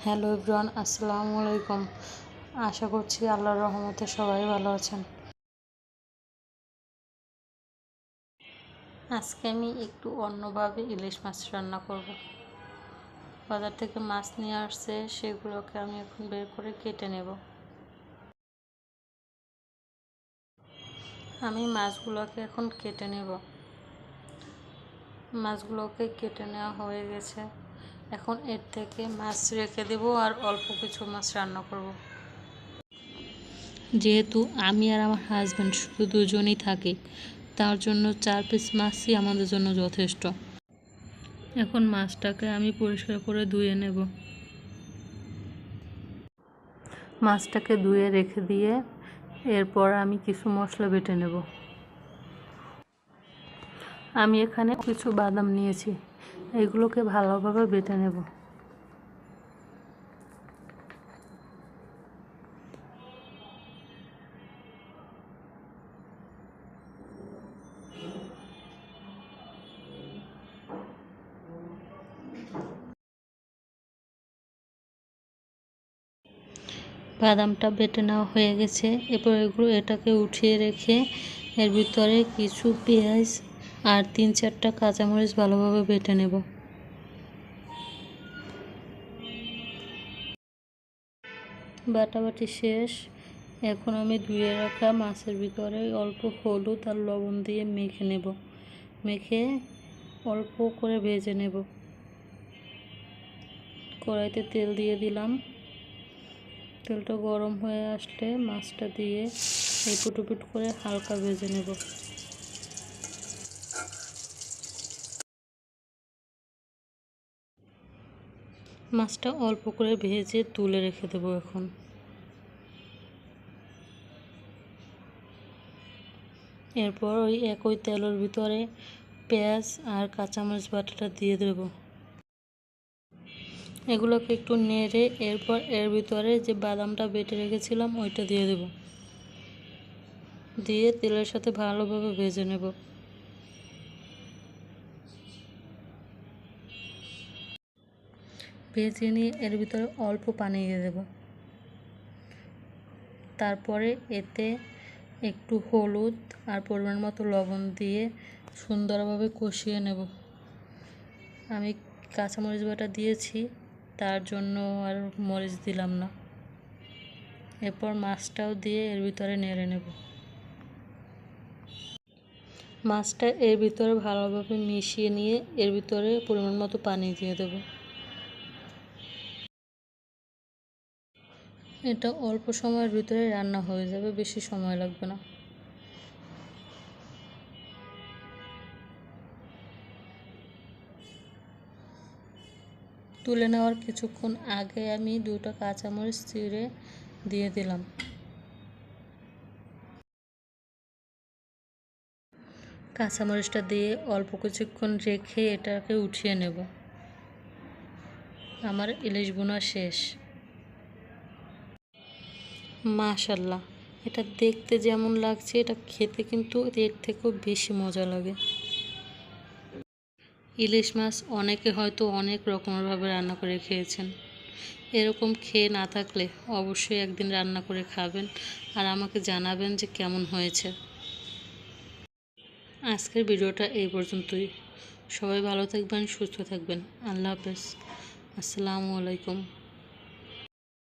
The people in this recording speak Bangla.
হ্যালো এভরিওয়ান, আসসালামু আলাইকুম। আশা করছি আল্লাহর রহমতে সবাই ভালো আছেন। আজকে আমি একটু অন্যভাবে ইলিশ মাছ রান্না করব। বাজার থেকে মাছ নিয়ে আসছে, সেগুলোকে আমি এখন বের করে কেটে নেব। আমি মাছগুলোকে এখন কেটে নেব। মাছগুলোকে কেটে নেওয়া হয়ে গেছে। এখন এর থেকে মাছ রেখে দেব আর অল্প কিছু মাছ রান্না করব। যেহেতু আমি আর আমার হাজব্যান্ড শুধু দুজনই থাকি, তার জন্য 4 পিস মাছই আমাদের জন্য যথেষ্ট। এখন মাছটাকে আমি পরিষ্কার করে ধুয়ে নেব। মাছটাকে ধুয়ে রেখে দিয়ে এরপর আমি কিছু মশলা বেটে নেব। আমি এখানে কিছু বাদাম নিয়েছি, এগুলোকে ভালোভাবে বেটে নেব। বাদামটা বেটে নেওয়া হয়ে গেছে। এরপর এটাকে উঠিয়ে রেখে এর ভিতরে কিছু পেঁয়াজ আর 3-4টা কাঁচামরিচ ভালোভাবে বেটে নেব। বাটাবাটি শেষ। এখন আমি ধুয়ে রাখা মাছের ভিতরে অল্প হলুদ আর লবণ দিয়ে মেখে নেব। মেখে অল্প করে ভেজে নেব। কড়াইতে তেল দিয়ে দিলাম। তেলটা গরম হয়ে আসলে মাছটা দিয়ে এপিট ওপিট করে হালকা ভেজে নেব। মাছটা অল্প করে ভেজে তুলে রেখে দেব। এখন এরপর ওই একই তেলের ভিতরে পেঁয়াজ আর কাঁচামরিচ বাটাটা দিয়ে দেব। এগুলোকে একটু নেড়ে এরপর এর ভিতরে যে বাদামটা বেটে রেখেছিলাম ওইটা দিয়ে দেব। দিয়ে তেলের সাথে ভালোভাবে ভেজে নেব। ভেজে নিয়ে এর ভিতরে অল্প পানি দিয়ে দেব। তারপরে এতে একটু হলুদ আর পরিমাণ মতো লবণ দিয়ে সুন্দরভাবে কষিয়ে নেব। আমি কাঁচামরিচ বাটা দিয়েছি, তার জন্য আর মরিচ দিলাম না। এরপর মাছটাও দিয়ে এর ভিতরে নেড়ে নেব। মাছটা এর ভিতরে ভালোভাবে মিশিয়ে নিয়ে এর ভিতরে পরিমাণ মতো পানি দিয়ে দেব। এটা অল্প সময়ের ভিতরে রান্না হয়ে যাবে, বেশি সময় লাগবে না। তুলে নেওয়ার কিছুক্ষণ আগে আমি 2টা কাঁচামরিচ চিড়ে দিয়ে দিলাম। কাঁচামরিচটা দিয়ে অল্প কিছুক্ষণ রেখে এটাকে উঠিয়ে নেব। আমার ইলিশ বোনা শেষ। মাশাআল্লাহ, এটা দেখতে যেমন লাগছে, এটা খেতে কিন্তু এর থেকেও বেশি মজা লাগে। ইলিশ মাছ অনেকে হয়তো অনেক রকমেরভাবে রান্না করে খেয়েছেন। এরকম খেয়ে না থাকলে অবশ্যই একদিন রান্না করে খাবেন আর আমাকে জানাবেন যে কেমন হয়েছে। আজকের ভিডিওটা এই পর্যন্তই। সবাই ভালো থাকবেন, সুস্থ থাকবেন। আল্লাহ হাফেজ। আসসালামু আলাইকুম।